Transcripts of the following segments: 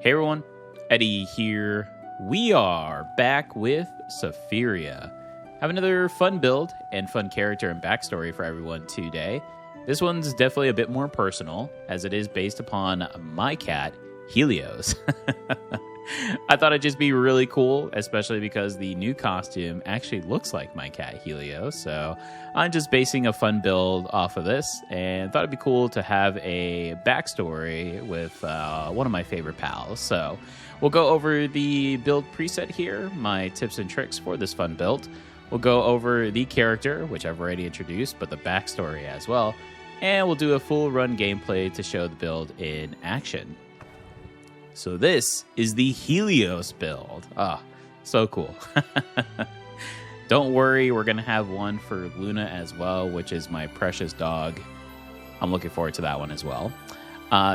Hey everyone, Edeyie here. We are back with Sephiria. Have another fun build and fun character and backstory for everyone today. This one's definitely a bit more personal, as it is based upon my cat, Helios. I thought it'd just be really cool, especially because the new costume actually looks like my cat, Helios. So I'm just basing a fun build off of this, and thought it'd be cool to have a backstory with one of my favorite pals. So we'll go over the build preset here, my tips and tricks for this fun build. We'll go over the character, which I've already introduced, but the backstory as well. And we'll do a full run gameplay to show the build in action. So this is the Helios build. Ah, so cool. Don't worry, we're going to have one for Luna as well, which is my precious dog. I'm looking forward to that one as well.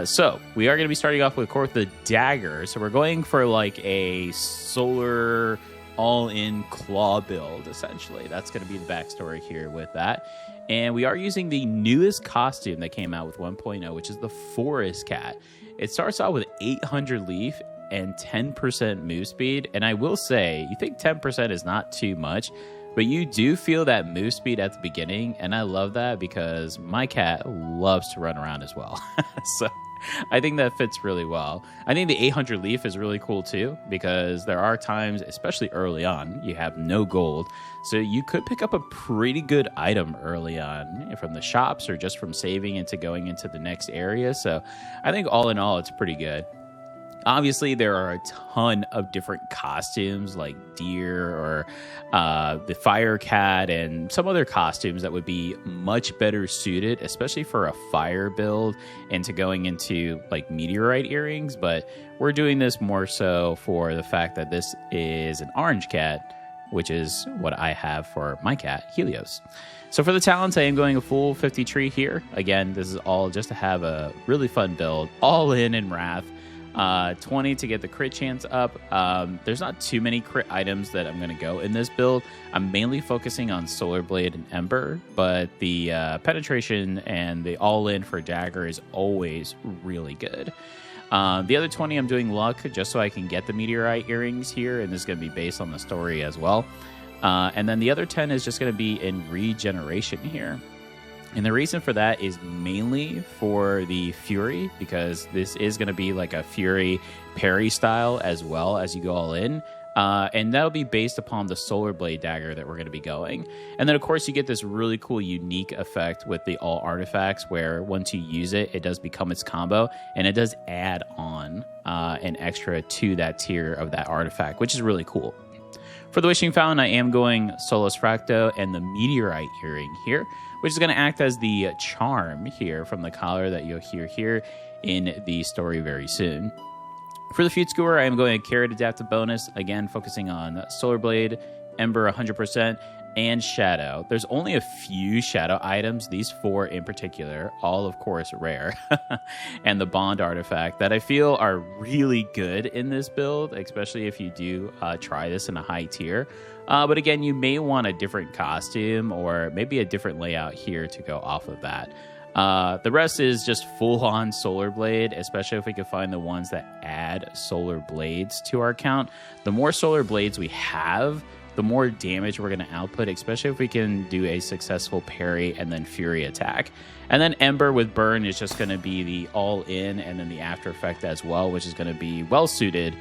So we are going to be starting off with, of course, the dagger. So we're going for like a solar all-in claw build, essentially. That's going to be the backstory here with that. And we are using the newest costume that came out with 1.0, which is the Forest Cat. It starts out with 800 leaf and 10% move speed. And I will say, you think 10% is not too much, but you do feel that move speed at the beginning. And I love that because my cat loves to run around as well. So I think that fits really well. I think the 800 leaf is really cool too, because there are times, especially early on, you have no gold. So you could pick up a pretty good item early on from the shops or just from saving into going into the next area. So I think all in all, it's pretty good. Obviously, there are a ton of different costumes like deer or the fire cat and some other costumes that would be much better suited, especially for a fire build and to going into like meteorite earrings. But we're doing this more so for the fact that this is an orange cat, which is what I have for my cat, Helios. So for the talents, I am going a full 50 tree here. Again, this is all just to have a really fun build, all in Wrath. 20 to get the crit chance up. There's not too many crit items that I'm going to go in this build. I'm mainly focusing on Solar Blade and Ember, but the penetration and the all-in for Dagger is always really good. The other 20 I'm doing luck just so I can get the meteorite earrings here, and this is going to be based on the story as well. And then the other 10 is just going to be in regeneration here. And the reason for that is mainly for the Fury, because this is going to be like a Fury parry style as well as you go all in. And that'll be based upon the Solar Blade Dagger that we're going to be going. And then, of course, you get this really cool, unique effect with the all artifacts where once you use it, it does become its combo. And it does add on an extra to that tier of that artifact, which is really cool. For the Wishing Fountain, I am going Solus Fracto and the Meteorite Earring here, which is going to act as the charm here from the collar that you'll hear here in the story very soon. For the Feud Skewer, I am going a Carrot Adaptive bonus, again focusing on Solar Blade, Ember 100%, and Shadow. There's only a few Shadow items, these 4 in particular, all of course rare, and the Bond artifact that I feel are really good in this build, especially if you do try this in a high tier. But again, you may want a different costume or maybe a different layout here to go off of that. The rest is just full-on Solar Blade, especially if we can find the ones that add Solar Blades to our count. The more Solar Blades we have, the more damage we're going to output, especially if we can do a successful parry and then Fury attack. And then Ember with Burn is just going to be the all-in and then the after effect as well, which is going to be well-suited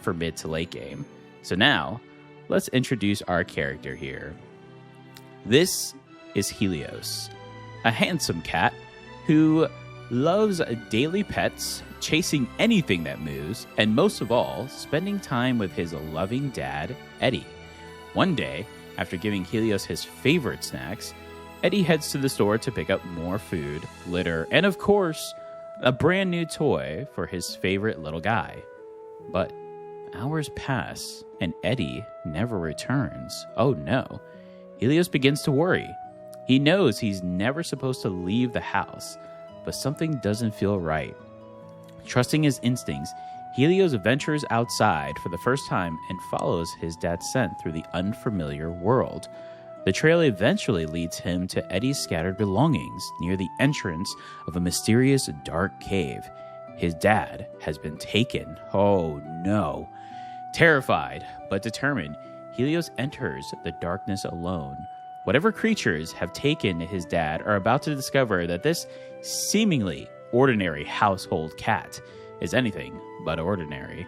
for mid to late game. So now, let's introduce our character here. This is Helios, a handsome cat who loves daily pets, chasing anything that moves, and most of all, spending time with his loving dad, Edeyie. One day, after giving Helios his favorite snacks, Edeyie heads to the store to pick up more food, litter, and of course, a brand new toy for his favorite little guy. But hours pass, and Edeyie never returns. Oh no. Helios begins to worry. He knows he's never supposed to leave the house, but something doesn't feel right. Trusting his instincts, Helios ventures outside for the first time and follows his dad's scent through the unfamiliar world. The trail eventually leads him to Edeyie's scattered belongings near the entrance of a mysterious dark cave. His dad has been taken. Oh no. Terrified but determined, Helios enters the darkness alone. Whatever creatures have taken his dad are about to discover that this seemingly ordinary household cat is anything but ordinary.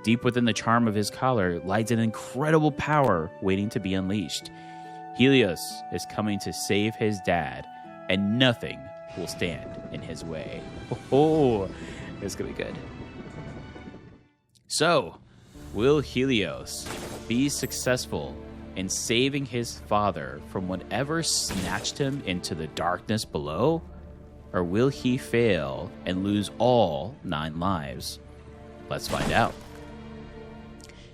Deep within the charm of his collar lies an incredible power waiting to be unleashed. Helios is coming to save his dad, and nothing will stand in his way. Oh, it's going to be good. So, will Helios be successful in saving his father from whatever snatched him into the darkness below? Or will he fail and lose all 9 lives? Let's find out.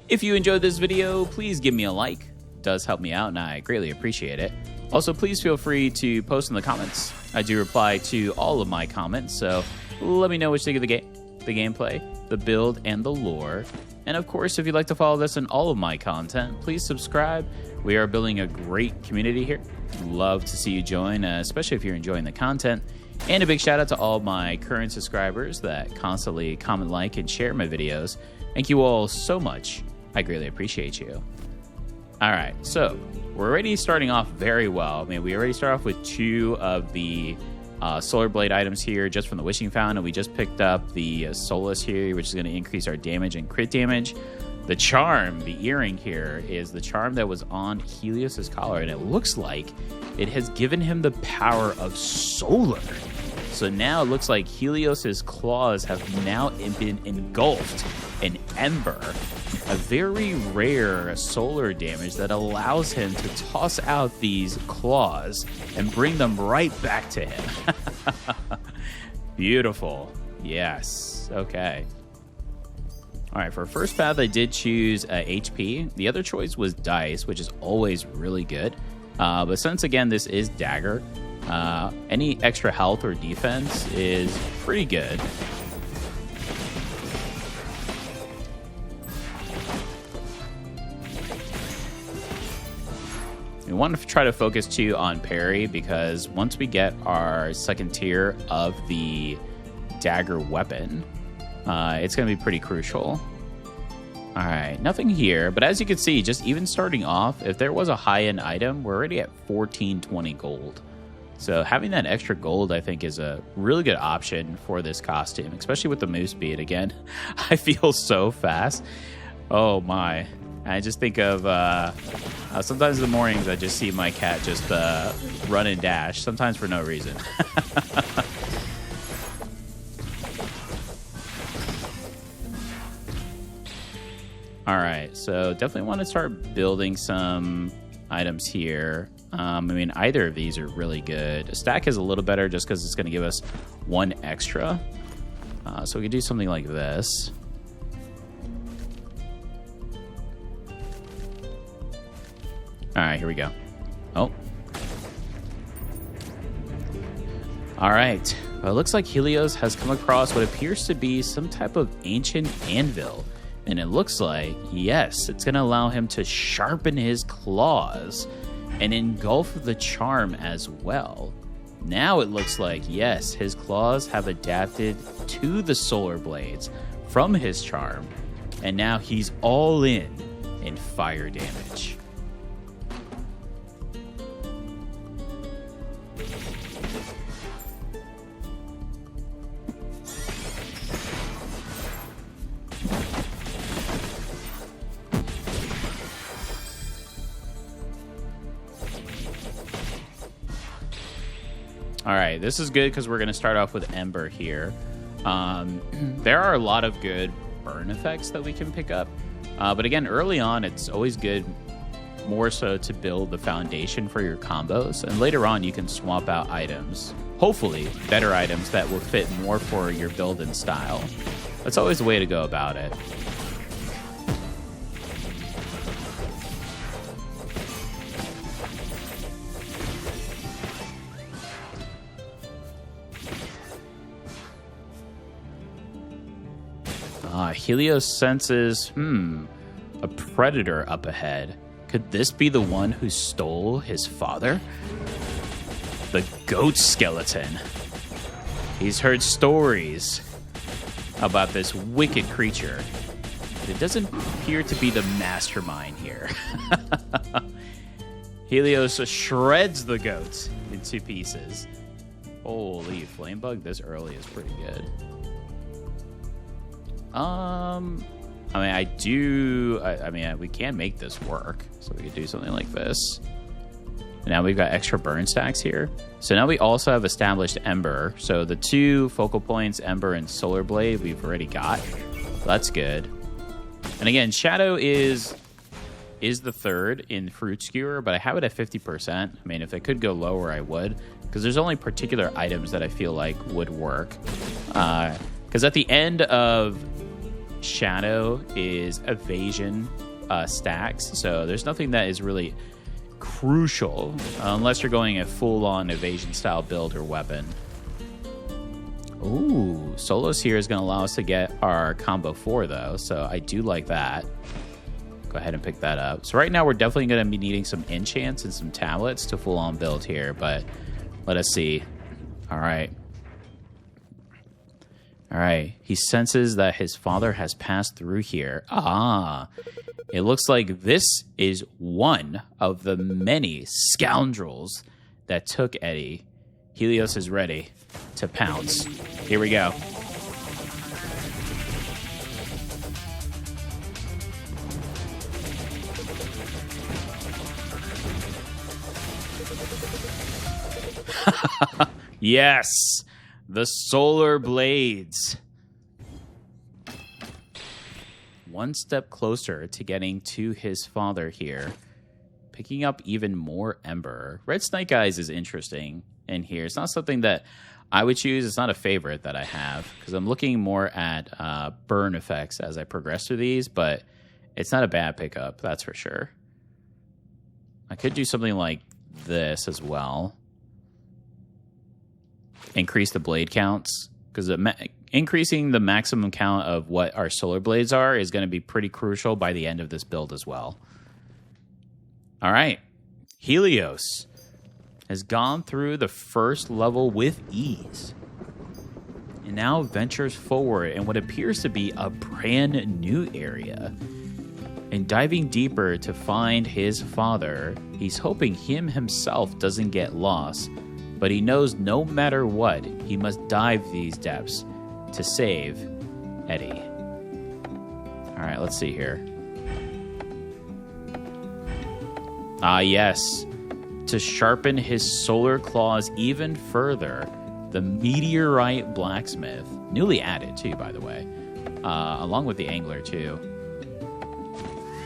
If you enjoyed this video, please give me a like. It does help me out and I greatly appreciate it. Also, please feel free to post in the comments. I do reply to all of my comments, so let me know what you think of the game, the gameplay, the build, and the lore. And of course, if you'd like to follow this in all of my content, please subscribe. We are building a great community here. Love to see you join, especially if you're enjoying the content. And a big shout out to all my current subscribers that constantly comment, like, and share my videos. Thank you all so much. I greatly appreciate you. All right, so we're already starting off very well. I mean, we already start off with 2 of the Solar Blade items here just from the Wishing Fountain, and we just picked up the Solus here, which is going to increase our damage and crit damage. The charm, the earring here, is the charm that was on Helios's collar, and it looks like it has given him the power of solar. So now it looks like Helios's claws have now been engulfed in ember, a very rare solar damage that allows him to toss out these claws and bring them right back to him. Beautiful. Yes. Okay. All right, for first path, I did choose HP. The other choice was Dice, which is always really good. But since, again, this is Dagger, any extra health or defense is pretty good. We want to try to focus, too, on parry, because once we get our second tier of the Dagger weapon, it's going to be pretty crucial. All right, nothing here. But as you can see, just even starting off, if there was a high-end item, we're already at 1420 gold. So having that extra gold, I think, is a really good option for this costume, especially with the move speed. Again, I feel so fast. Oh, my. I just think of sometimes in the mornings, I just see my cat just run and dash, sometimes for no reason. All right, so definitely want to start building some items here. I mean, either of these are really good. A stack is a little better just because it's going to give us 1 extra. So we could do something like this. All right, here we go. Oh. All right. Well, it looks like Helios has come across what appears to be some type of ancient anvil. And it looks like, yes, it's going to allow him to sharpen his claws and engulf the charm as well. Now it looks like, yes, his claws have adapted to the solar blades from his charm. And now he's all in fire damage. All right, this is good because we're going to start off with Ember here. There are a lot of good burn effects that we can pick up. But again, early on, it's always good more so to build the foundation for your combos. And later on, you can swap out items. Hopefully, better items that will fit more for your build and style. That's always the way to go about it. Helios senses, a predator up ahead. Could this be the one who stole his father? The goat skeleton. He's heard stories about this wicked creature. But it doesn't appear to be the mastermind here. Helios shreds the goat into pieces. Holy, flame bug this early is pretty good. I mean, we can make this work. So we could do something like this. Now we've got extra burn stacks here. So now we also have established Ember. So the 2 focal points, Ember and Solar Blade, we've already got. That's good. And again, Shadow is the 3rd in Fruit Skewer, but I have it at 50%. I mean, if it could go lower, I would. Because there's only particular items that I feel like would work. Because at the end of Shadow is evasion stacks. So there's nothing that is really crucial unless you're going a full-on evasion style build or weapon. Ooh, Solos here is going to allow us to get our combo 4 though, so I do like that. Go ahead and pick that up. So right now we're definitely going to be needing some enchants and some tablets to full-on build here, but let us see. All right. He senses that his father has passed through here. It looks like this is one of the many scoundrels that took Edeyie. Helios is ready to pounce. Here we go. Yes, the solar blades. One step closer to getting to his father here. Picking up even more Ember. Red Snake Eyes is interesting in here. It's not something that I would choose. It's not a favorite that I have. Because I'm looking more at burn effects as I progress through these. But it's not a bad pickup, that's for sure. I could do something like this as well. Increase the blade counts. Because increasing the maximum count of what our solar blades are is going to be pretty crucial by the end of this build as well. All right. Helios has gone through the first level with ease. And now ventures forward in what appears to be a brand new area. And diving deeper to find his father, he's hoping him himself doesn't get lost. But he knows no matter what, he must dive these depths to save Edeyie. All right, let's see here. Yes. To sharpen his solar claws even further, the Meteorite Blacksmith, newly added too, by the way, along with the Angler too.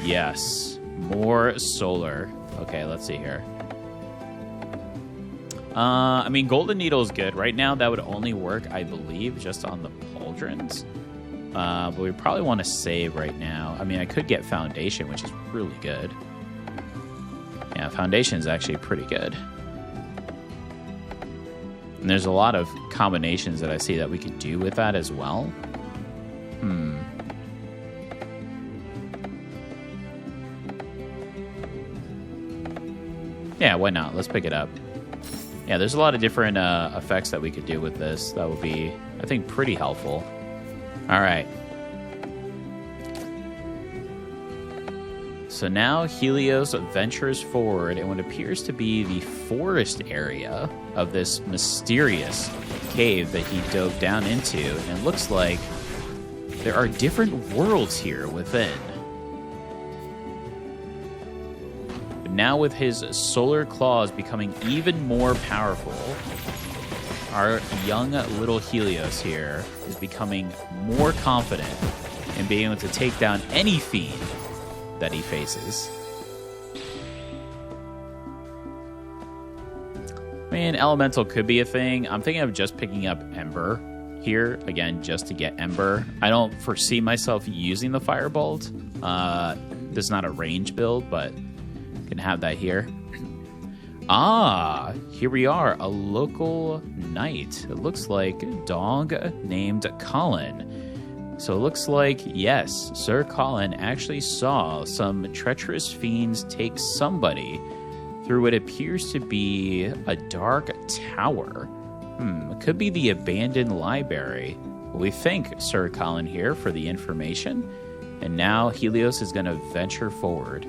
Yes, more solar. Okay, let's see here. I mean, Golden Needle is good. Right now, that would only work, I believe, just on the Pauldrons. But we probably want to save right now. I mean, I could get Foundation, which is really good. Yeah, Foundation is actually pretty good. And there's a lot of combinations that I see that we could do with that as well. Yeah, why not? Let's pick it up. Yeah, there's a lot of different effects that we could do with this. That would be, I think, pretty helpful. All right. So now Helios ventures forward in what appears to be the forest area of this mysterious cave that he dove down into. And it looks like there are different worlds here within. Now with his solar claws becoming even more powerful, our young little Helios here is becoming more confident in being able to take down any fiend that he faces. I mean, Elemental could be a thing. I'm thinking of just picking up Ember here, again, just to get Ember. I don't foresee myself using the Firebolt. This is not a range build, but can have that here. Here we are, a local knight. It looks like a dog named Colin. So it looks like, yes, Sir Colin actually saw some treacherous fiends take somebody through what appears to be a dark tower. It could be the abandoned library We thank Sir Colin here for the information, and now Helios is going to venture forward.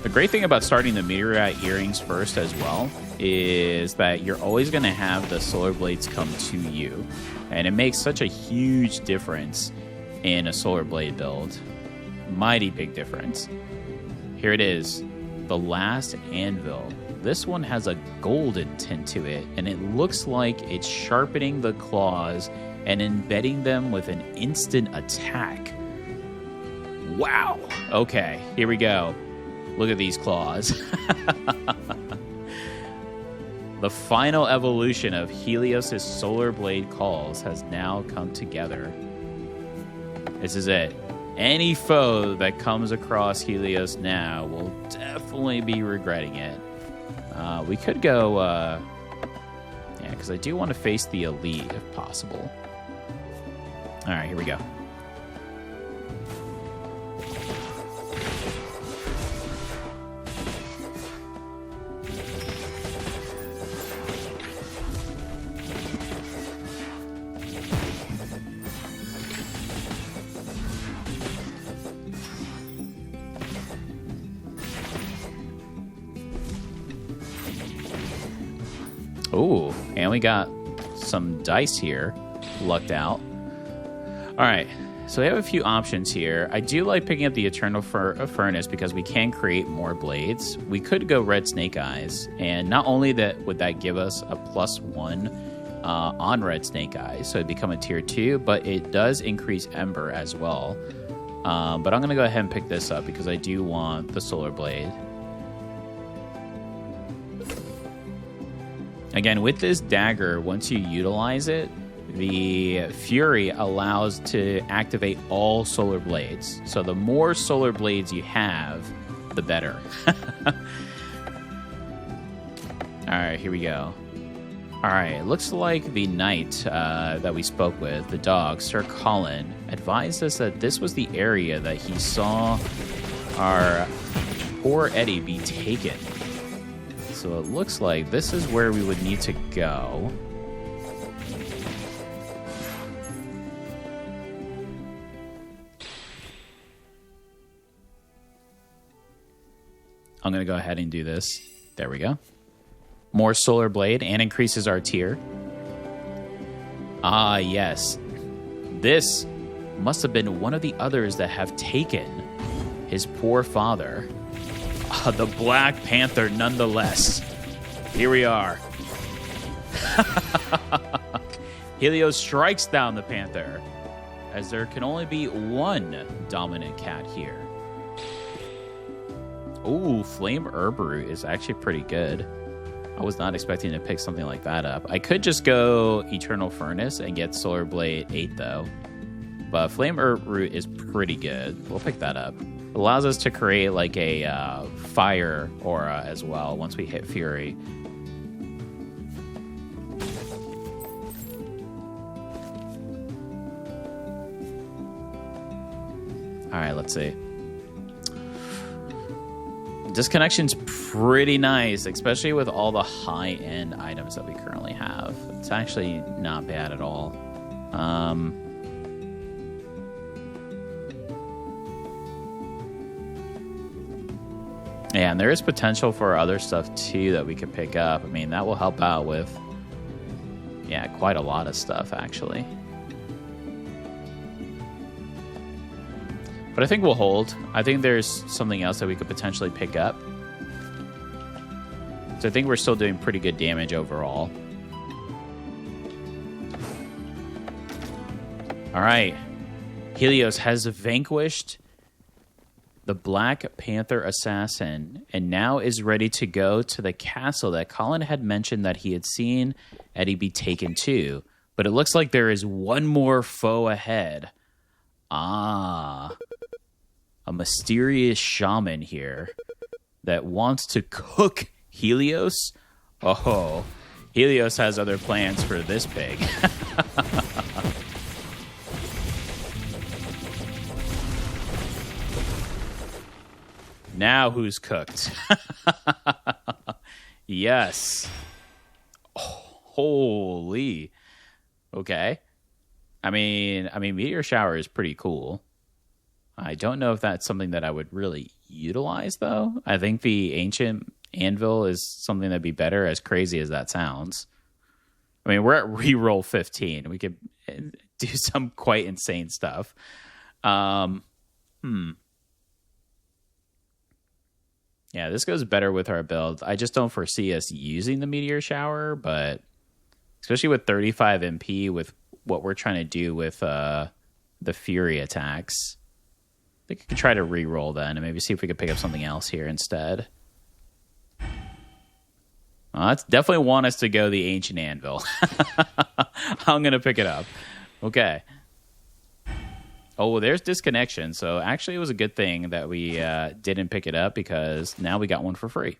The great thing about starting the meteorite earrings first as well is that you're always going to have the solar blades come to you, and it makes such a huge difference in a solar blade build. Mighty big difference. Here it is, the last anvil. This one has a golden tint to it, and it looks like it's sharpening the claws and embedding them with an instant attack. Wow. Okay, here we go. Look at these claws. The final evolution of Helios' solar blade calls has now come together. This is it. Any foe that comes across Helios now will definitely be regretting it. We could go... yeah, because I do want to face the elite if possible. Alright, here we go. Ooh, and we got some dice here, lucked out. All right, so we have a few options here. I do like picking up the Eternal Furnace because we can create more blades. We could go Red Snake Eyes, and not only that would that give us a +1 on Red Snake Eyes, so it'd become a tier 2, but it does increase Ember as well. But I'm going to go ahead and pick this up because I do want the Solar Blade. Again, with this dagger, once you utilize it, the Fury allows to activate all solar blades. So the more solar blades you have, the better. All right, here we go. All right, it looks like the knight that we spoke with, the dog, Sir Colin, advised us that this was the area that he saw our poor Edeyie be taken. So it looks like this is where we would need to go. I'm going to go ahead and do this. There we go. More Solar Blade and increases our tier. Ah, yes. This must have been one of the others that have taken his poor father. The Black Panther, nonetheless. Here we are. Helios strikes down the Panther, as there can only be one dominant cat here. Ooh, Flame Herb is actually pretty good. I was not expecting to pick something like that up. I could just go Eternal Furnace and get Solar Blade 8, though. But Flame Herb is pretty good. We'll pick that up. It allows us to create like a fire aura as well once we hit Fury. All right, let's see. Disconnection's pretty nice, especially with all the high-end items that we currently have. It's actually not bad at all. Yeah, and there is potential for other stuff, too, that we could pick up. I mean, that will help out with, yeah, quite a lot of stuff, actually. But I think we'll hold. I think there's something else that we could potentially pick up. So I think we're still doing pretty good damage overall. All right. Helios has vanquished the Black Panther assassin and now is ready to go to the castle that Colin had mentioned that he had seen Edeyie be taken to. But it looks like there is one more foe ahead. Ah, a mysterious shaman here that wants to cook Helios. Oh, Helios has other plans for this pig. Now who's cooked? Yes. Oh, holy. Okay. I mean, meteor shower is pretty cool. I don't know if that's something that I would really utilize, though. I think the ancient anvil is something that'd be better, as crazy as that sounds. I mean, we're at reroll 15. We could do some quite insane stuff. Yeah, this goes better with our build. I just don't foresee us using the meteor shower, but especially with 35 MP with what we're trying to do with the fury attacks, I think I could try to re-roll then and maybe see if we could pick up something else here instead. That's definitely want us to go the ancient anvil. I'm going to pick it up. Okay. Oh, well, there's disconnection. So actually it was a good thing that we didn't pick it up because now we got one for free.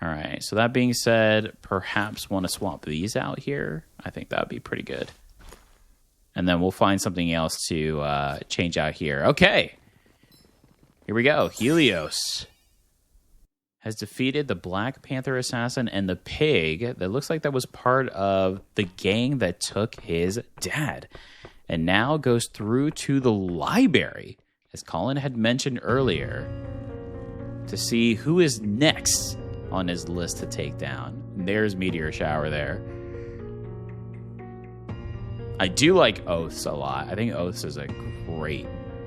All right. So that being said, perhaps want to swap these out here. I think that would be pretty good. And then we'll find something else to change out here. Okay. Here we go. Helios has defeated the Black Panther assassin and the pig that looks like that was part of the gang that took his dad. And now goes through to the library, as Colin had mentioned earlier, to see who is next on his list to take down. And there's Meteor Shower there. I do like Oaths a lot. I think Oaths is a great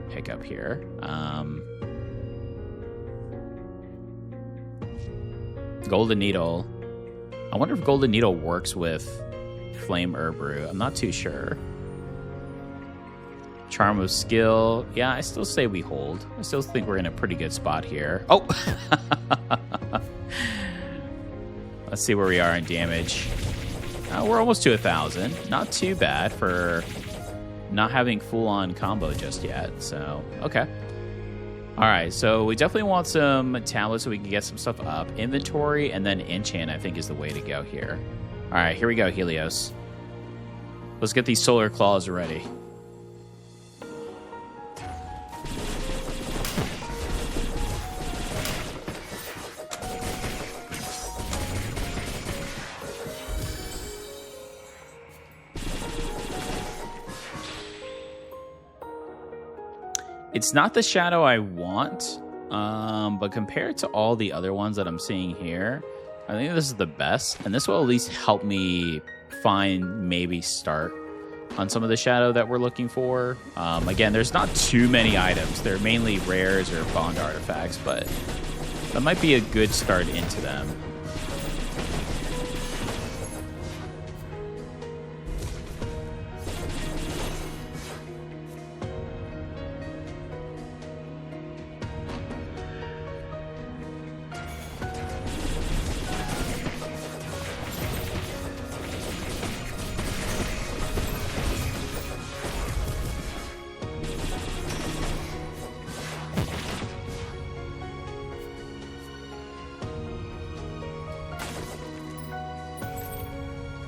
pickup here. Golden Needle. I wonder if Golden Needle works with Flame Herb Root. I'm not too sure. Charm of Skill. Yeah, I still say we hold. I still think we're in a pretty good spot here. Oh! Let's see where we are in damage. We're almost to 1,000. Not too bad for not having full-on combo just yet. So, okay. All right, so we definitely want some tablets so we can get some stuff up. Inventory and then enchant, I think, is the way to go here. All right, here we go, Helios. Let's get these solar claws ready. It's not the shadow I want, but compared to all the other ones that I'm seeing here, I think this is the best. And this will at least help me find, maybe start on some of the shadow that we're looking for. Again, there's not too many items. They're mainly rares or bond artifacts, but that might be a good start into them.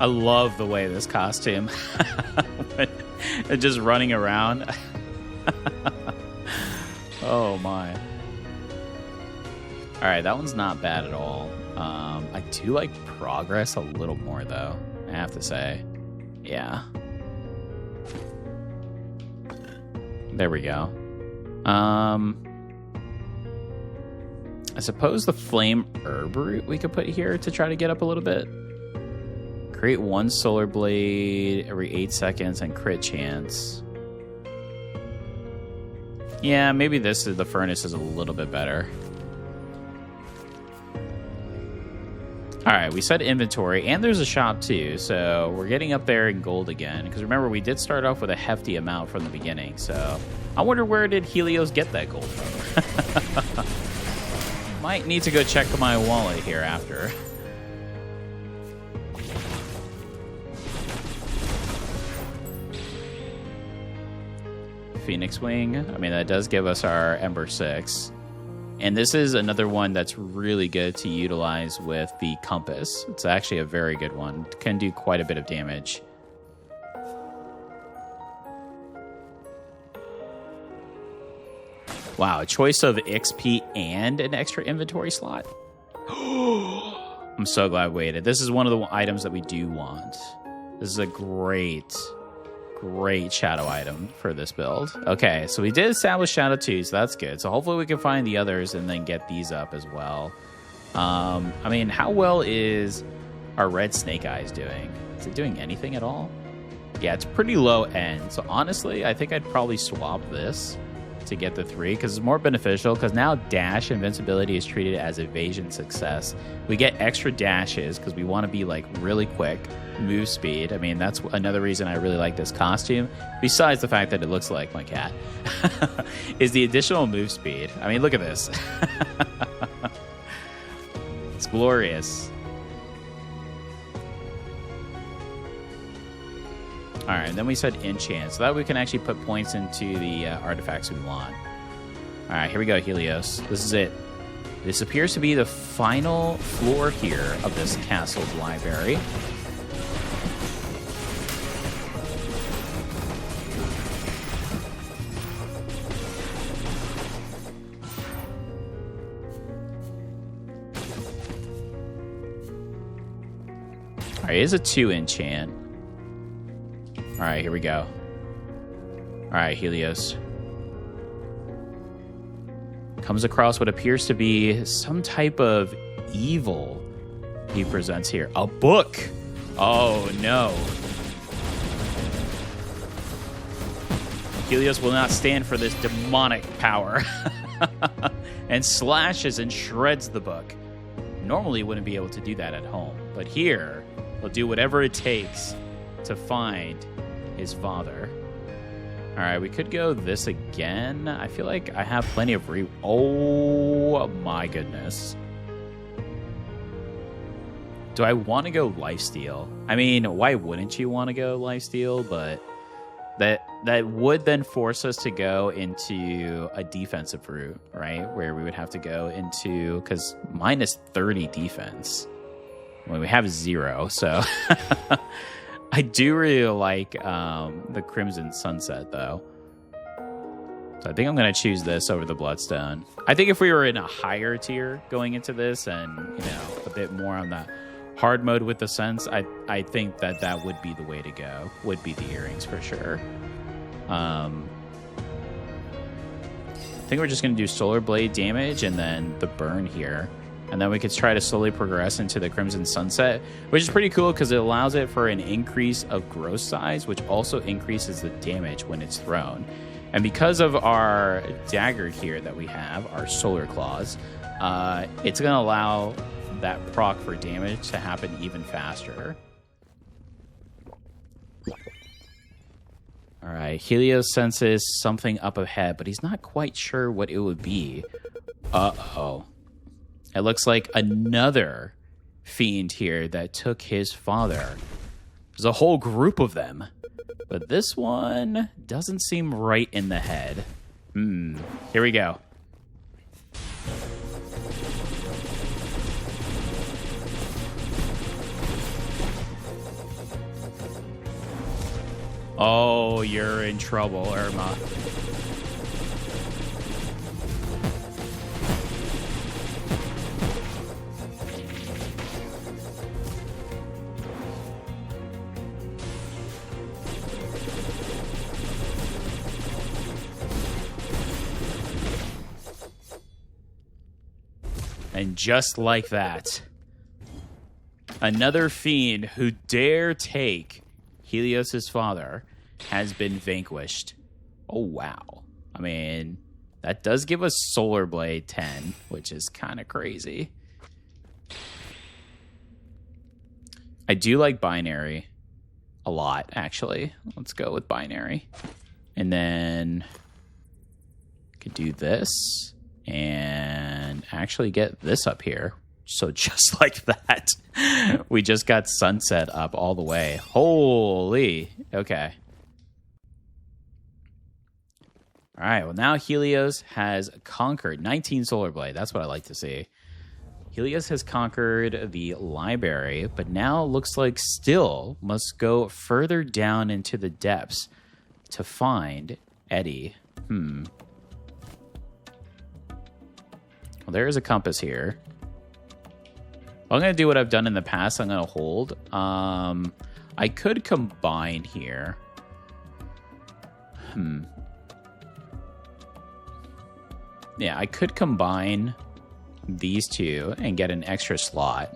I love the way this costume, just running around. Oh my. All right, that one's not bad at all. I do like progress a little more though, I have to say. Yeah. There we go. I suppose the flame herb root we could put here to try to get up a little bit. Create one solar blade every 8 seconds and crit chance. Yeah, maybe this is the furnace is a little bit better. All right, we said inventory, and there's a shop too, so we're getting up there in gold again. Because remember, we did start off with a hefty amount from the beginning, so I wonder where did Helios get that gold from? Might need to go check my wallet here after. Phoenix Wing. I mean, that does give us our Ember 6. And this is another one that's really good to utilize with the Compass. It's actually a very good one. It can do quite a bit of damage. Wow, a choice of XP and an extra inventory slot. I'm so glad I waited. This is one of the items that we do want. This is a great shadow item for this build. Okay, so we did establish Shadow 2, so that's good. So hopefully we can find the others and then get these up as well. I mean, how well is our red snake eyes doing? Is it doing anything at all? Yeah, it's pretty low end. So honestly, I think I'd probably swap this to get the 3 because it's more beneficial, because now dash invincibility is treated as evasion success. We get extra dashes because we want to be like really quick. Move speed. I mean, that's another reason I really like this costume, besides the fact that it looks like my cat, is the additional move speed. I mean, look at this. It's glorious. All right, and then we said enchant, so that we can actually put points into the artifacts we want. All right, here we go, Helios. This is it. This appears to be the final floor here of this castle's library. All right, it is a 2 enchant. All right, here we go. All right, Helios. Comes across what appears to be some type of evil he presents here. A book! Oh, no. Helios will not stand for this demonic power. And slashes and shreds the book. Normally, he wouldn't be able to do that at home. But here, he'll do whatever it takes to find his father. All right, we could go this again. I feel like I have plenty of Oh my goodness. Do I want to go lifesteal? I mean, why wouldn't you want to go lifesteal? But that would then force us to go into a defensive route, right? Where we would have to go into, because minus 30 defense when we have 0, so I do really like the Crimson Sunset, though. So I think I'm going to choose this over the Bloodstone. I think if we were in a higher tier going into this and, you know, a bit more on the hard mode with the sense, I think that would be the way to go. Would be the earrings for sure. I think we're just going to do Solar Blade damage and then the burn here. And then we could try to slowly progress into the Crimson Sunset, which is pretty cool because it allows it for an increase of gross size, which also increases the damage when it's thrown. And because of our dagger here that we have, our Solar Claws, it's going to allow that proc for damage to happen even faster. All right, Helios senses something up ahead, but he's not quite sure what it would be. Uh-oh. It looks like another fiend here that took his father. There's a whole group of them. But this one doesn't seem right in the head. Here we go. Oh, you're in trouble, Irma. And just like that, another fiend who dare take Helios' father has been vanquished. Oh, wow. I mean, that does give us Solar Blade 10, which is kind of crazy. I do like Binary a lot, actually. Let's go with Binary. And then could do this and actually get this up here. So just like that, we just got Sunset up all the way. Holy. Okay. All right. Well, now Helios has conquered 19 Solar Blade. That's what I like to see. Helios has conquered the library, but now looks like still must go further down into the depths to find Edeyie. Well, there is a compass here. I'm going to do what I've done in the past. I'm going to hold. I could combine here. Yeah, I could combine these two and get an extra slot.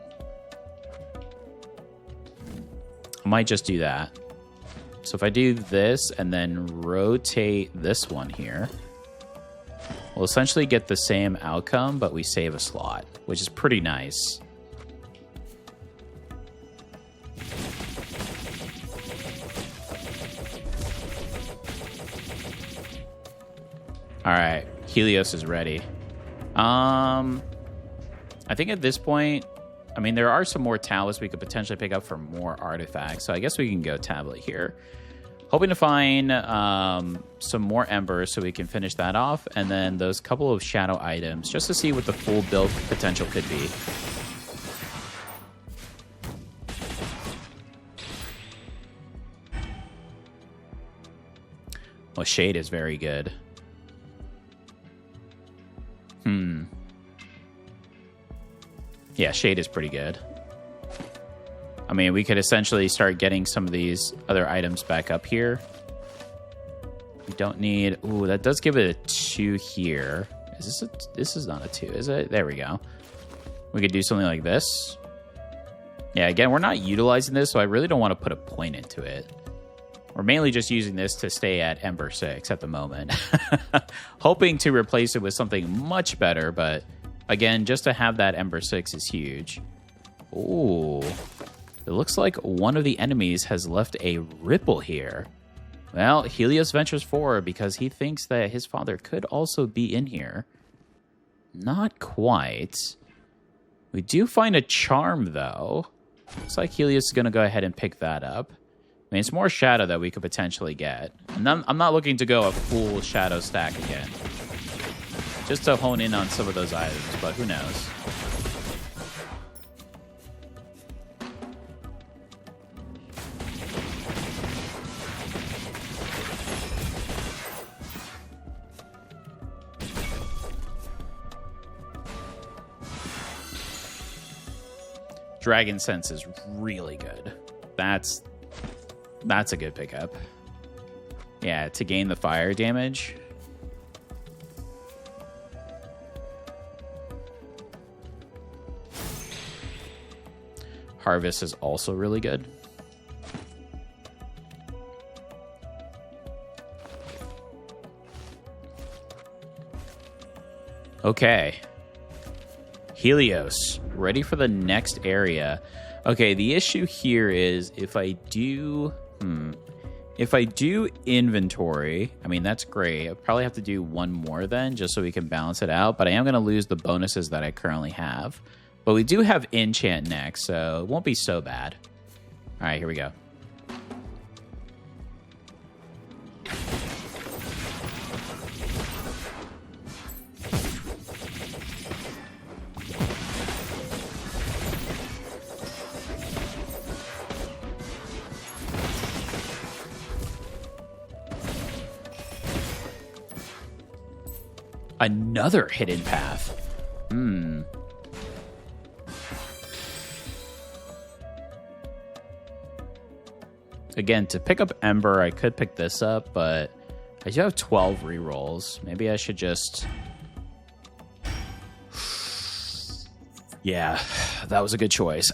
I might just do that. So if I do this and then rotate this one here, we'll essentially get the same outcome, but we save a slot, which is pretty nice. All right, Helios is ready. I think at this point, I mean, there are some more tablets we could potentially pick up for more artifacts, so I guess we can go tablet here. Hoping to find some more embers so we can finish that off, and then those couple of shadow items, just to see what the full build potential could be. Well, Shade is very good. Yeah, Shade is pretty good. I mean, we could essentially start getting some of these other items back up here. We don't need... Ooh, that does give it a 2 here. Is this a... This is not a 2, is it? There we go. We could do something like this. Yeah, again, we're not utilizing this, so I really don't want to put a point into it. We're mainly just using this to stay at Ember 6 at the moment. Hoping to replace it with something much better, but... Again, just to have that Ember 6 is huge. Ooh. It looks like one of the enemies has left a ripple here. Well, Helios ventures forward because he thinks that his father could also be in here. Not quite. We do find a charm, though. Looks like Helios is going to go ahead and pick that up. I mean, it's more shadow that we could potentially get. And I'm not looking to go a full shadow stack again. Just to hone in on some of those items, but who knows. Dragon Sense is really good. That's a good pickup. Yeah, to gain the fire damage. Harvest is also really good. Okay. Helios, ready for the next area. Okay, the issue here is if I do inventory, I mean, that's great. I'll probably have to do one more then just so we can balance it out, but I am going to lose the bonuses that I currently have. But we do have enchant next, so it won't be so bad. All right, here we go. Another hidden path. Again, to pick up Ember, I could pick this up, but I do have 12 rerolls. Maybe I should just... Yeah, that was a good choice.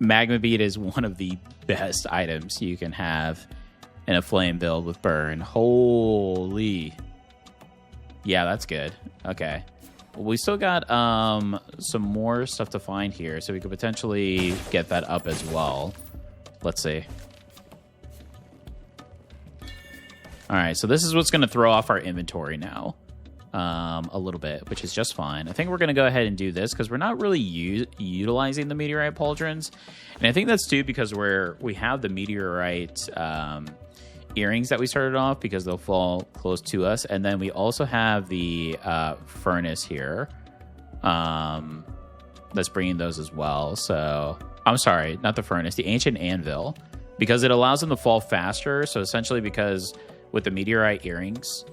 Magma Bead is one of the best items you can have in a flame build with burn. Holy. Yeah, that's good. Okay. We still got some more stuff to find here, so we could potentially get that up as well. Let's see. All right, so this is what's going to throw off our inventory now a little bit, which is just fine. I think we're going to go ahead and do this because we're not really utilizing the meteorite pauldrons. And I think that's due because we have the meteorite earrings that we started off because they'll fall close to us, and then we also have the furnace here that's bringing those as well. So I'm sorry, not the furnace, the ancient anvil, because it allows them to fall faster. So essentially, because with the meteorite earrings,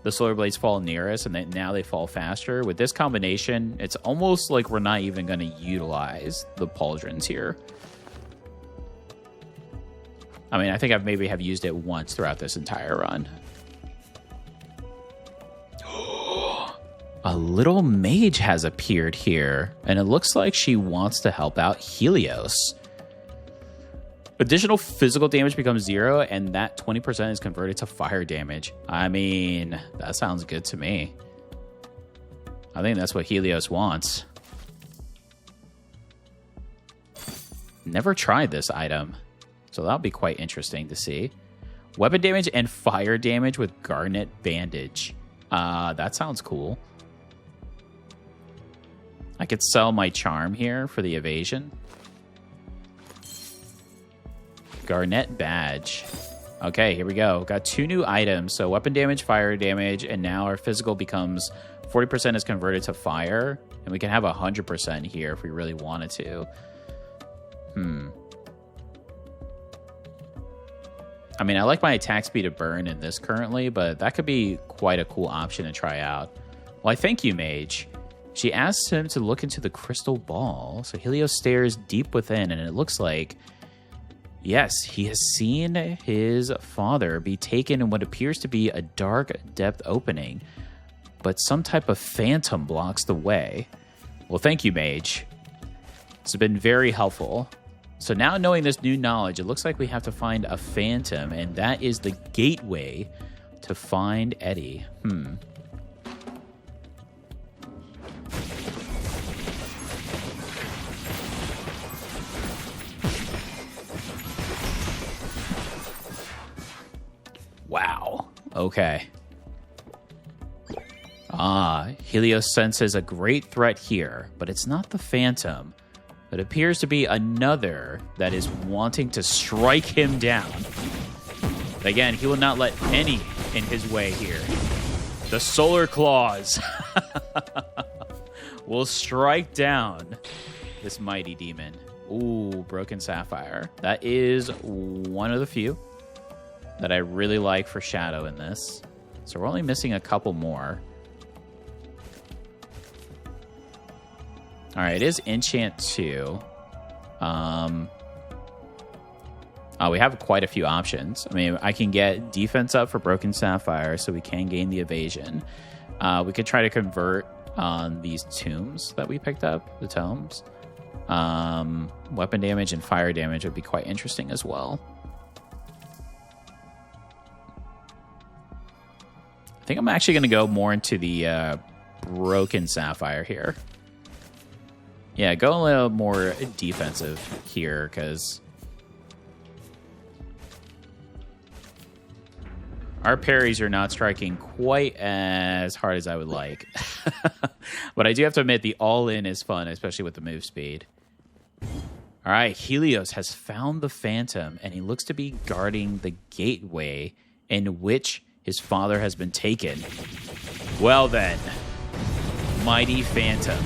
the solar blades fall near us and then now they fall faster. With this combination, it's almost like we're not even going to utilize the pauldrons here. I mean, I think I've maybe have used it once throughout this entire run. A little mage has appeared here, and it looks like she wants to help out Helios. Additional physical damage becomes 0, and that 20% is converted to fire damage. I mean, that sounds good to me. I think that's what Helios wants. Never tried this item, so that'll be quite interesting to see. Weapon damage and fire damage with Garnet Bandage. That sounds cool. I could sell my charm here for the evasion. Garnet Badge. Okay, here we go. Got 2 new items. So weapon damage, fire damage, and now our physical becomes 40% is converted to fire. And we can have 100% here if we really wanted to. I mean, I like my attack speed to burn in this currently, but that could be quite a cool option to try out. Well, I thank you, Mage. She asks him to look into the crystal ball. So Helios stares deep within, and it looks like, yes, he has seen his father be taken in what appears to be a dark depth opening, but some type of phantom blocks the way. Well, thank you, Mage. This has been very helpful. So now knowing this new knowledge, it looks like we have to find a phantom, and that is the gateway to find Edeyie. Wow. Okay. Helios senses a great threat here, but it's not the Phantom. It appears to be another that is wanting to strike him down. Again, he will not let any in his way here. The Solar Claws will strike down this mighty demon. Ooh, Broken Sapphire. That is one of the few that I really like for Shadow in this. So we're only missing a couple more. All right, it is Enchant 2. We have quite a few options. I mean, I can get defense up for Broken Sapphire, so we can gain the evasion. We could try to convert on these tombs that we picked up, the tomes. Weapon damage and fire damage would be quite interesting as well. I think I'm actually going to go more into the Broken Sapphire here. Yeah, go a little more defensive here, because our parries are not striking quite as hard as I would like. But I do have to admit, the all-in is fun, especially with the move speed. All right, Helios has found the Phantom, and he looks to be guarding the gateway in which his father has been taken. Well then, mighty Phantom,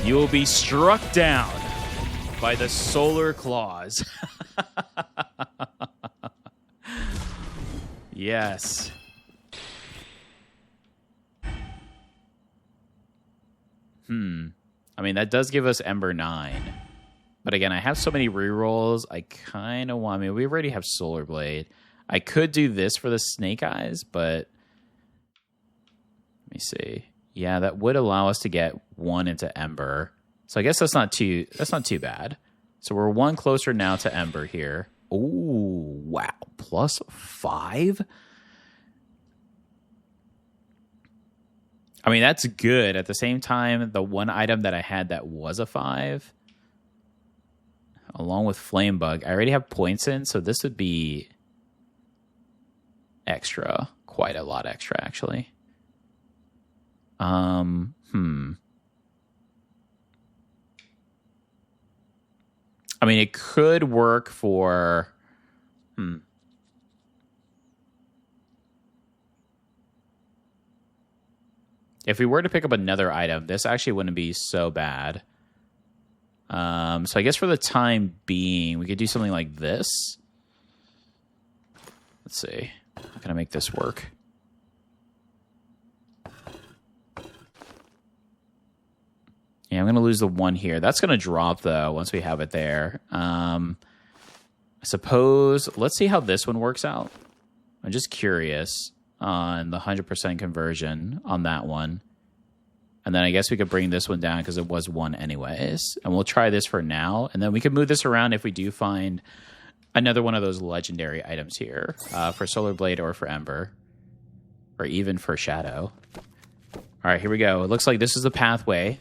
you will be struck down by the Solar Claws. Yes. I mean, that does give us Ember 9. But again, I have so many rerolls. I kind of want... I mean, we already have Solar Blade. I could do this for the Snake Eyes, but... Let me see. Yeah, that would allow us to get 1 into Ember. So I guess that's not too bad. So we're 1 closer now to Ember here. Ooh, wow. +5? I mean, that's good. At the same time, the one item that I had that was a 5, along with Flame Bug, I already have points in, so this would be extra. Quite a lot extra, actually. I mean, it could work for... If we were to pick up another item, this actually wouldn't be so bad. So I guess for the time being, we could do something like this. Let's see. How can I make this work? Yeah, I'm going to lose the 1 here. That's going to drop, though, once we have it there. I suppose, let's see how this one works out. I'm just curious on the 100% conversion on that one. And then I guess we could bring this one down because it was 1 anyways. And we'll try this for now. And then we can move this around if we do find another one of those legendary items here for Solar Blade or for Ember. Or even for Shadow. All right, here we go. It looks like this is the pathway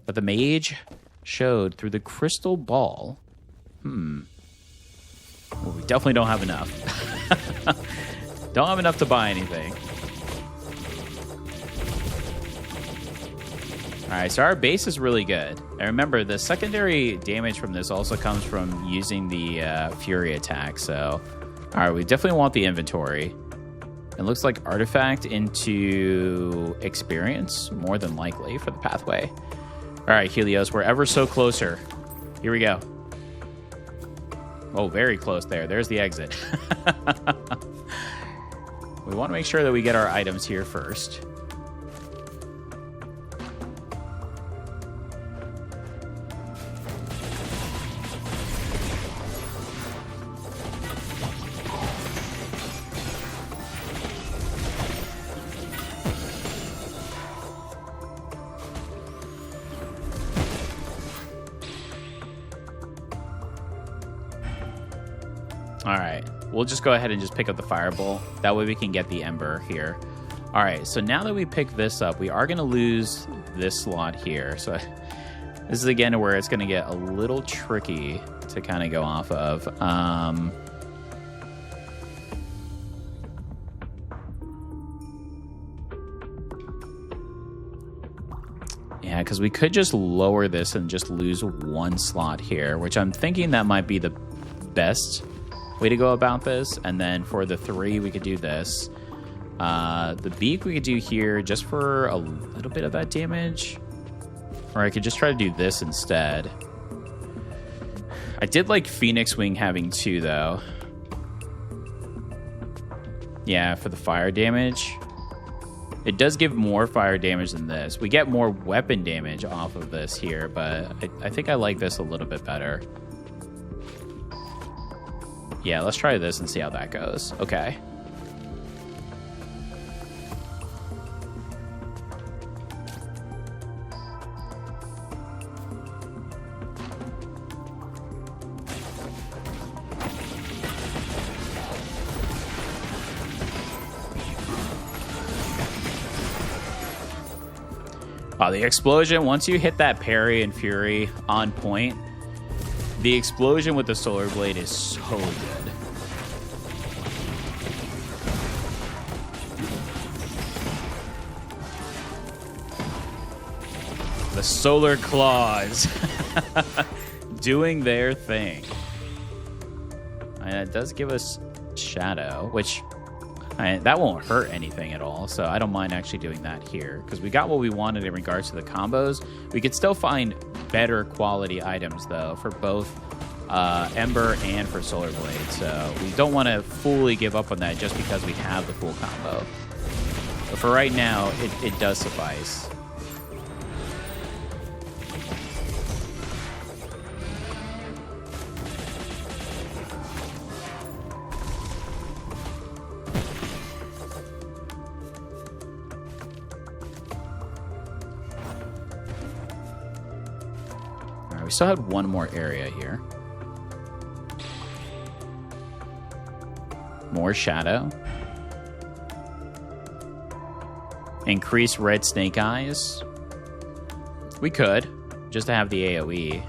that the mage showed through the crystal ball. Well, we definitely don't have enough. Don't have enough to buy anything. All right, so our base is really good. And remember, the secondary damage from this also comes from using the Fury attack. So, all right, we definitely want the inventory. It looks like artifact into experience, more than likely, for the pathway. All right, Helios, we're ever so closer. Here we go. Oh, very close there. There's the exit. We want to make sure that we get our items here first. All right, we'll just go ahead and just pick up the Fireball. That way we can get the Ember here. All right, so now that we pick this up, we are going to lose this slot here. So this is, again, where it's going to get a little tricky to kind of go off of. Yeah, because we could just lower this and just lose 1 slot here, which I'm thinking that might be the best way to go about this. And then for the 3, we could do this. The beak we could do here just for a little bit of that damage. Or I could just try to do this instead. I did like Phoenix Wing having 2, though. Yeah, for the fire damage. It does give more fire damage than this. We get more weapon damage off of this here, but I think I like this a little bit better. Yeah, let's try this and see how that goes. Okay. The explosion, once you hit that parry and fury on point, the explosion with the Solar Blade is so good. The Solar Claws doing their thing. And it does give us Shadow, which that won't hurt anything at all, so I don't mind actually doing that here, because we got what we wanted in regards to the combos. We could still find better quality items, though, for both Ember and for Solar Blade, so we don't want to fully give up on that just because we have the full combo. But for right now, it does suffice. We still had one more area here. More Shadow. Increase red snake eyes. We could, just to have the AoE.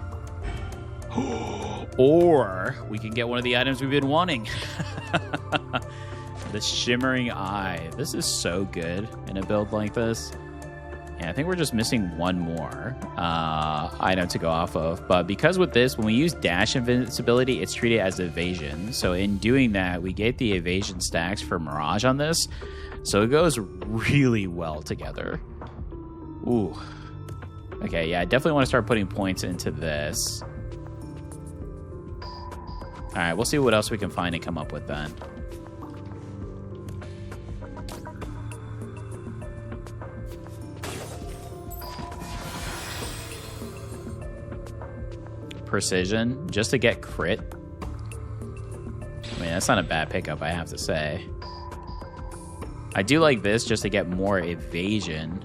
Or we can get one of the items we've been wanting. The Shimmering Eye. This is so good in a build like this. Yeah, I think we're just missing one more item to go off of. But because with this, when we use dash invincibility, it's treated as evasion. So in doing that, we get the evasion stacks for Mirage on this. So it goes really well together. Ooh. Okay, yeah, I definitely want to start putting points into this. All right, we'll see what else we can find and come up with then. precision just to get crit. I mean, that's not a bad pickup, I have to say. I do like this just to get more evasion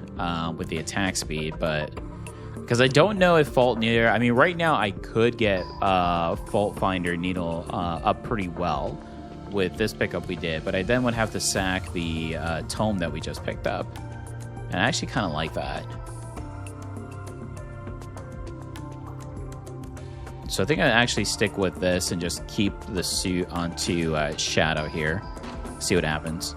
with the attack speed, but because I don't know if Fault Needle... I mean, right now I could get Fault Finder Needle up pretty well with this pickup we did, but I then would have to sack the tome that we just picked up. And I actually kind of like that. So I think I'd actually stick with this and just keep the suit onto Shadow here. See what happens.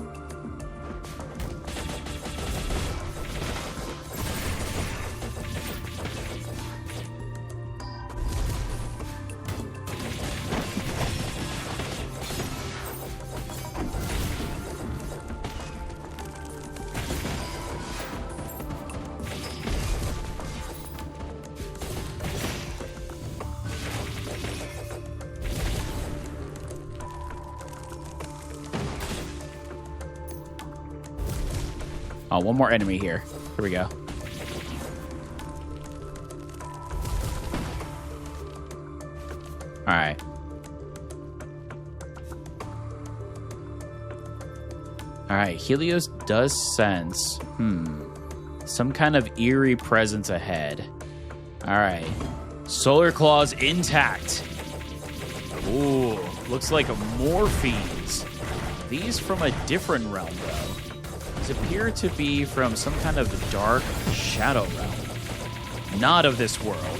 Oh, one more enemy here. Here we go. All right. All right, Helios does sense, some kind of eerie presence ahead. All right. Solar Claws intact. Ooh, looks like morphines. These from a different realm, though. Appear to be from some kind of dark shadow realm, not of this world.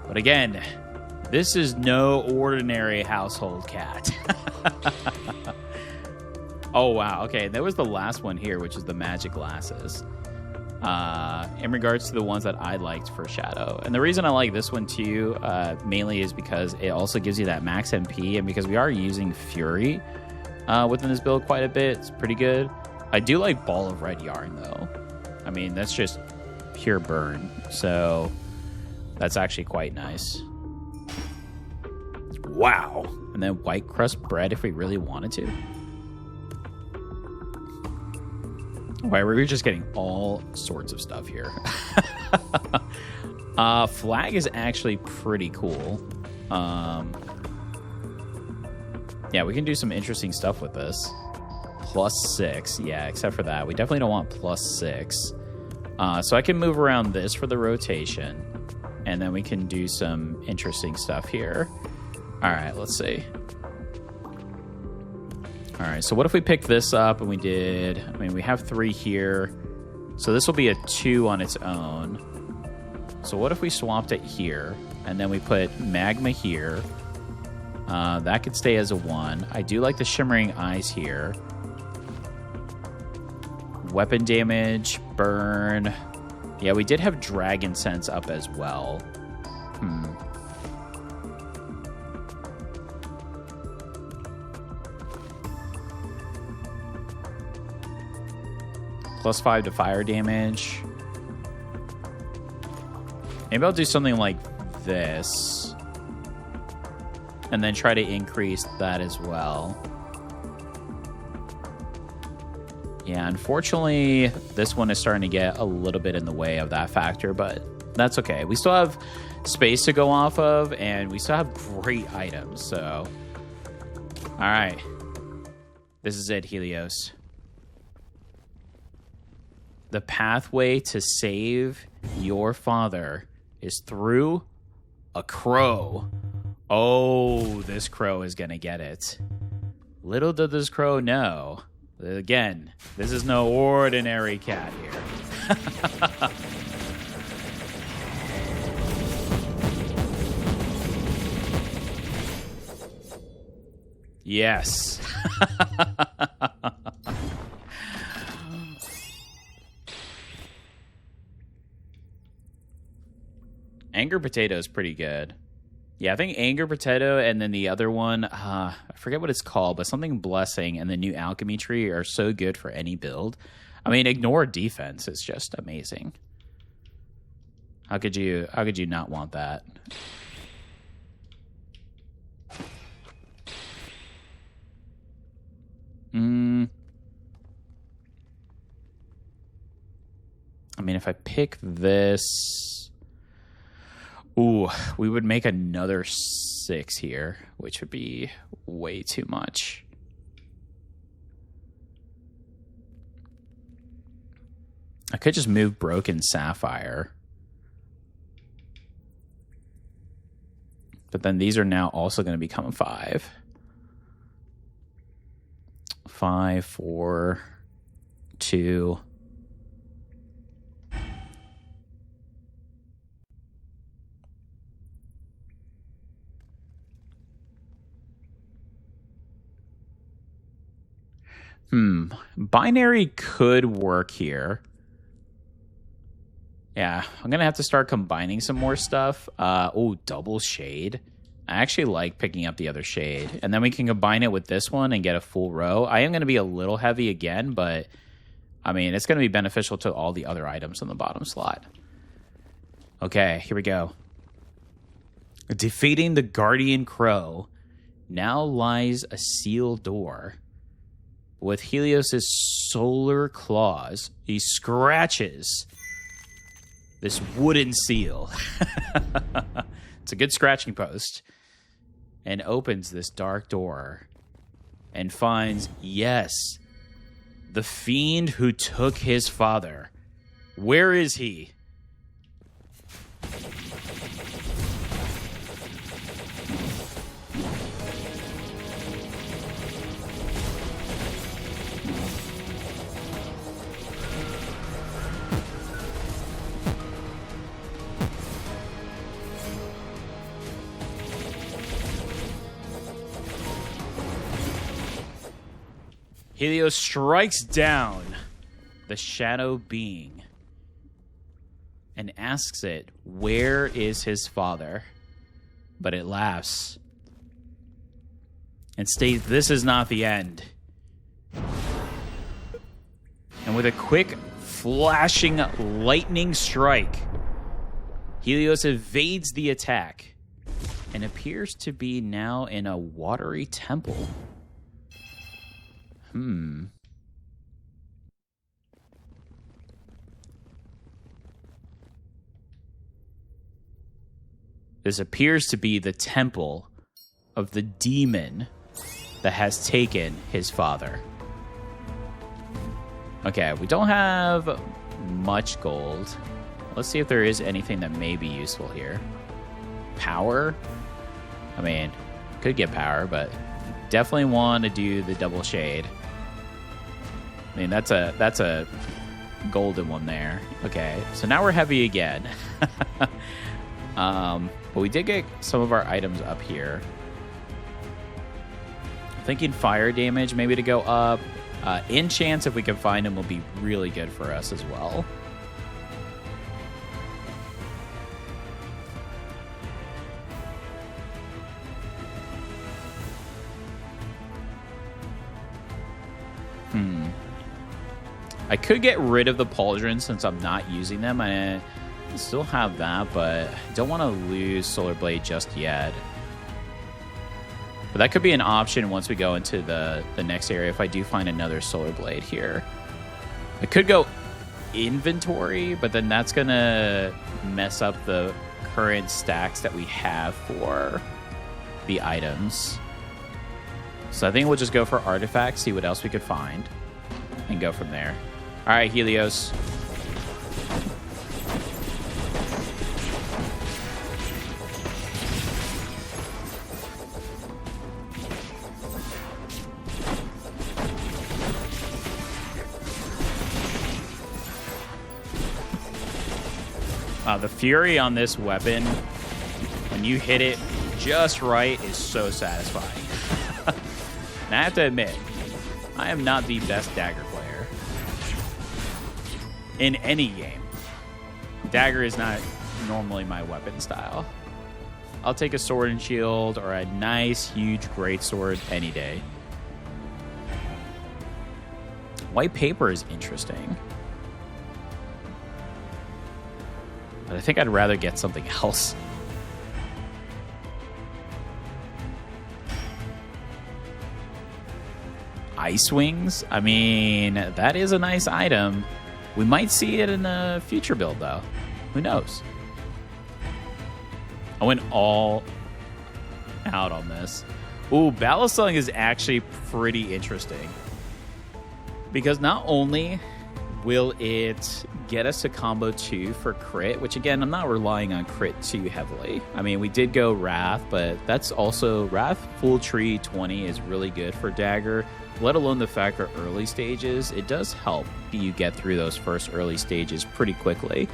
But again, this is no ordinary household cat. Oh wow, okay, there was the last one here, which is the magic glasses. In regards to the ones that I liked for Shadow. And the reason I like this one too, mainly is because it also gives you that max MP, and because we are using Fury within this build quite a bit, it's pretty good. I do like Ball of Red Yarn though. I mean, that's just pure burn, so that's actually quite nice. Wow. And then White Crust Bread if we really wanted to. Right, we're just getting all sorts of stuff here. Flag is actually pretty cool. Yeah, we can do some interesting stuff with this. +6, yeah, except for that. We definitely don't want +6. So I can move around this for the rotation, and then we can do some interesting stuff here. All right, let's see. All right, so what if we picked this up and we did... I mean, we have 3 here. So this will be a 2 on its own. So what if we swapped it here, and then we put Magma here. That could stay as a 1. I do like the Shimmering Eyes here. Weapon damage, burn. Yeah, we did have Dragon Sense up as well. +5 to fire damage. Maybe I'll do something like this. And then try to increase that as well. Yeah, unfortunately, this one is starting to get a little bit in the way of that factor, but that's okay. We still have space to go off of, and we still have great items, so... Alright. This is it, Helios. The pathway to save your father is through a crow. Oh, this crow is going to get it. Little did this crow know. Again, this is no ordinary cat here. Yes. Anger Potato is pretty good. Yeah, I think Anger Potato and then the other one, I forget what it's called, but something Blessing and the new Alchemy Tree are so good for any build. I mean, ignore defense. It's just amazing. How could you not want that? I mean, if I pick this... Ooh, we would make another 6 here, which would be way too much. I could just move Broken Sapphire. But then these are now also going to become 5. 5, 4, 2. Binary could work here. Yeah, I'm going to have to start combining some more stuff. Oh, double shade. I actually like picking up the other shade. And then we can combine it with this one and get a full row. I am going to be a little heavy again, but I mean, it's going to be beneficial to all the other items on the bottom slot. Okay, here we go. Defeating the Guardian Crow. Now lies a sealed door. With Helios' solar claws, he scratches this wooden seal. It's a good scratching post. And opens this dark door and finds, yes, the fiend who took his father. Where is he? Helios strikes down the shadow being and asks it, where is his father? But it laughs and states, this is not the end. And with a quick, flashing lightning strike, Helios evades the attack and appears to be now in a watery temple. This appears to be the temple of the demon that has taken his father. Okay, we don't have much gold. Let's see if there is anything that may be useful here. Power? I mean, could get power, but definitely want to do the double shade. I mean, that's a golden one there. Okay, so now we're heavy again. But we did get some of our items up here. Thinking fire damage maybe to go up. Enchants, if we can find them, will be really good for us as well. I could get rid of the pauldrons since I'm not using them. I still have that, but I don't want to lose Solar Blade just yet. But that could be an option once we go into the next area if I do find another Solar Blade here. I could go inventory, but then that's going to mess up the current stacks that we have for the items. So I think we'll just go for artifacts, see what else we could find, and go from there. All right, Helios. The fury on this weapon, when you hit it just right, is so satisfying. And I have to admit, I am not the best dagger player in any game. Dagger is not normally my weapon style. I'll take a sword and shield or a nice, huge greatsword any day. White paper is interesting. But I think I'd rather get something else. Ice wings? I mean, that is a nice item. We might see it in a future build, though. Who knows? I went all out on this. Ooh, Balisung is actually pretty interesting. Because not only will it get us to combo 2 for crit, which again, I'm not relying on crit too heavily. I mean, we did go Wrath, but that's also Wrath full tree 20 is really good for Dagger, let alone the fact for early stages. It does help you get through those first early stages pretty quickly.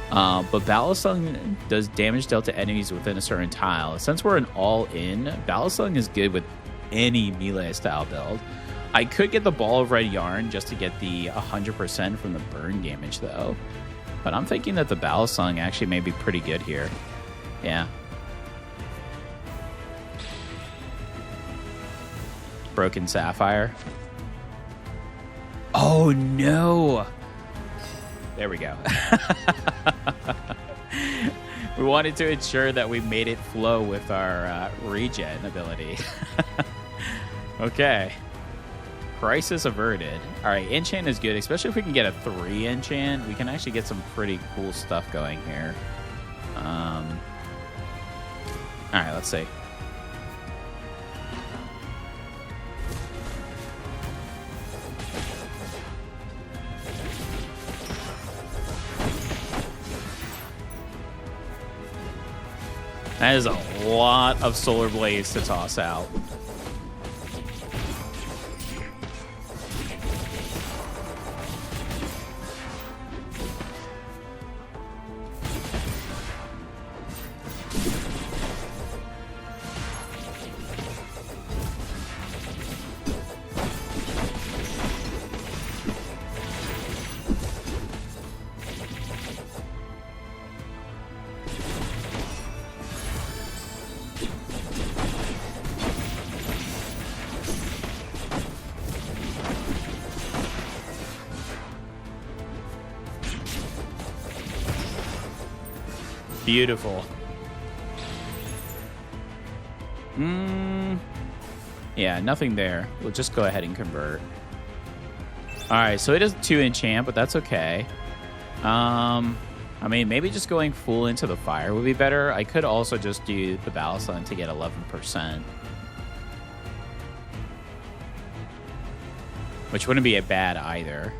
But Balisung does damage dealt to enemies within a certain tile. Since we're an all-in, Balisung is good with any melee style build. I could get the Ball of Red Yarn just to get the 100% from the burn damage, though. But I'm thinking that the Balisung actually may be pretty good here. Yeah. Broken Sapphire. Oh, no! There we go. We wanted to ensure that we made it flow with our regen ability. Okay. Crisis averted. All right, enchant is good, especially if we can get a 3 enchant. We can actually get some pretty cool stuff going here. All right, let's see. That is a lot of Solar Blaze to toss out. Beautiful. Yeah, nothing there. We'll just go ahead and convert. Alright, so it is 2 enchant, but that's okay. I mean, maybe just going full into the fire would be better. I could also just do the Balisung to get 11%. Which wouldn't be a bad either.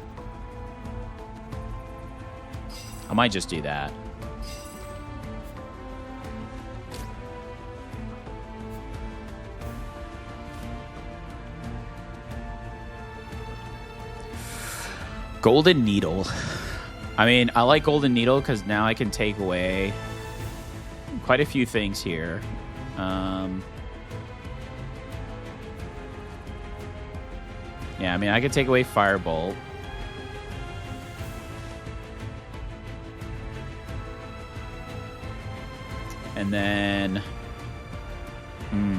I might just do that. Golden Needle. I mean, I like Golden Needle because now I can take away quite a few things here. Yeah, I mean, I could take away Firebolt. And then...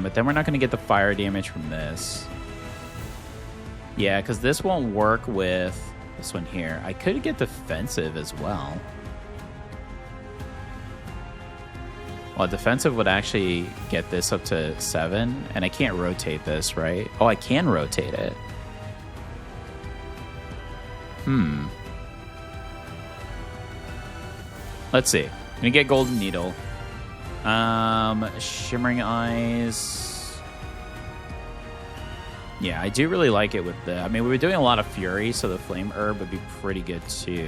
but then we're not going to get the fire damage from this. Yeah, because this won't work with... this one here. I could get defensive as well. Well, defensive would actually get this up to 7, and I can't rotate this, right? Oh, I can rotate it. Let's see. I'm gonna get Golden Needle. Shimmering Eyes. Yeah, I do really like it with the... I mean, we were doing a lot of Fury, so the Flame Herb would be pretty good, too.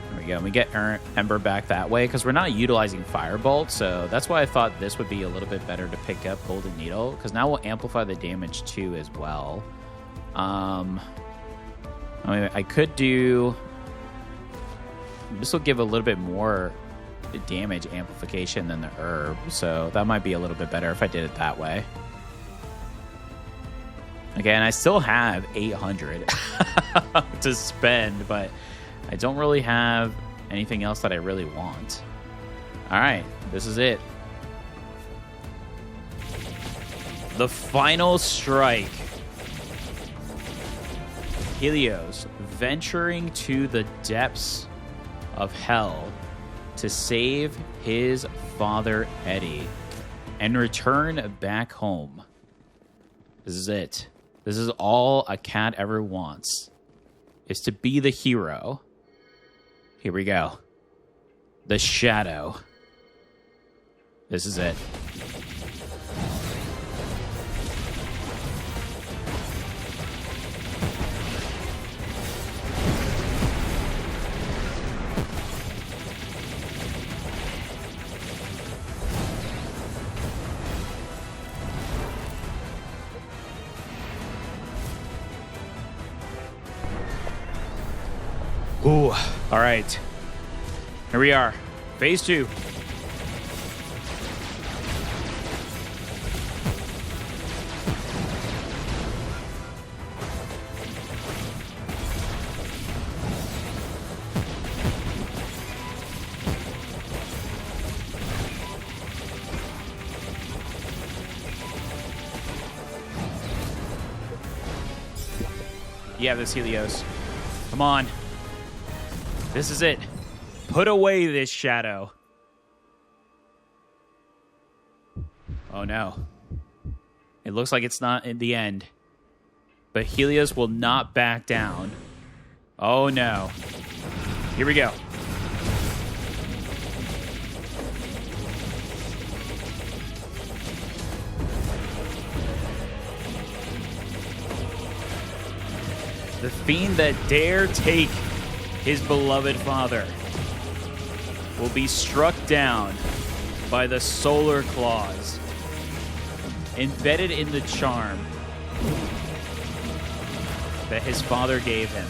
There we go. We get Ember back that way, because we're not utilizing Firebolt, so that's why I thought this would be a little bit better to pick up Golden Needle, because now we'll amplify the damage, too, as well. I mean, I could do... This will give a little bit more damage amplification than the herb, so that might be a little bit better if I did it that way. Again, I still have 800 to spend, but I don't really have anything else that I really want. All right, this is it. The final strike. Helios venturing to the depths of hell to save his father Edeyie and return back home. This is it. This is all a cat ever wants, is to be the hero. Here we go. The shadow. This is it. Ooh, all right. Here we are. Phase 2. You have this, Helios. Come on. This is it. Put away this shadow. Oh no. It looks like it's not in the end. But Helios will not back down. Oh no. Here we go. The fiend that dare take his beloved father will be struck down by the solar claws embedded in the charm that his father gave him.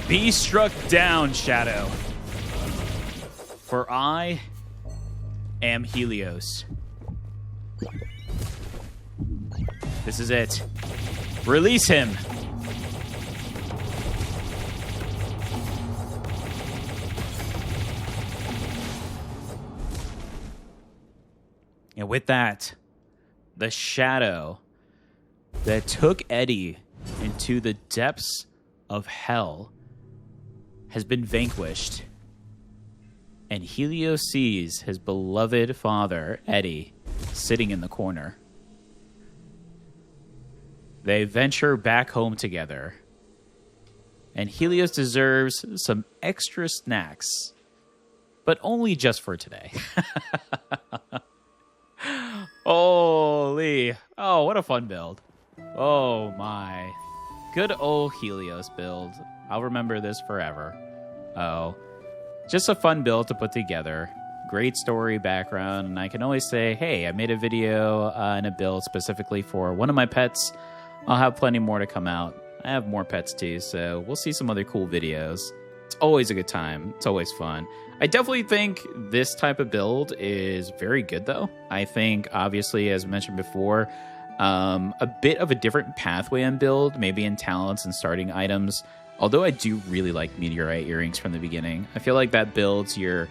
Be struck down, Shadow. For I am Helios. This is it. Release him. And with that, the shadow that took Edeyie into the depths of hell has been vanquished, and Helios sees his beloved father, Edeyie, sitting in the corner. They venture back home together, and Helios deserves some extra snacks, but only just for today. Holy. Oh, what a fun build. Oh my. Good old Helios build. I'll remember this forever. Oh, just a fun build to put together. Great story background, and I can always say, hey, I made a video and a build specifically for one of my pets. I'll have plenty more to come out. I have more pets too, so we'll see some other cool videos. It's always a good time. It's always fun. I definitely think this type of build is very good, though. I think, obviously, as mentioned before, a bit of a different pathway on build, maybe in talents and starting items. Although I do really like Meteorite Earrings from the beginning. I feel like that builds your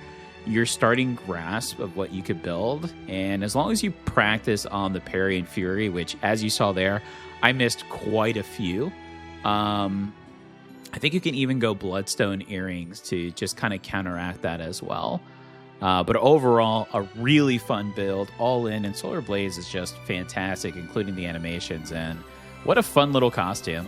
starting grasp of what you could build. And as long as you practice on the Parry and Fury, which, as you saw there, I missed quite a few. I think you can even go Bloodstone Earrings to just kind of counteract that as well. But overall, a really fun build, all in, and Solar Blaze is just fantastic, including the animations, and what a fun little costume.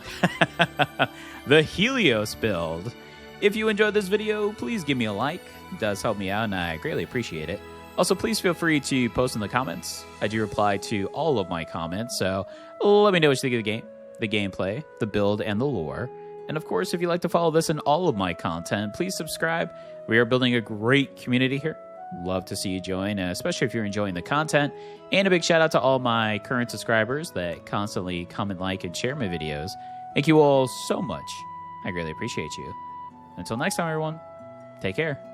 The Helios build. If you enjoyed this video, please give me a like. It does help me out, and I greatly appreciate it. Also, please feel free to post in the comments. I do reply to all of my comments, so let me know what you think of the game, the gameplay, the build, and the lore. And of course, if you'd like to follow this and all of my content, please subscribe. We are building a great community here. Love to see you join, especially if you're enjoying the content. And a big shout out to all my current subscribers that constantly comment, like, and share my videos. Thank you all so much. I greatly appreciate you. Until next time, everyone, take care.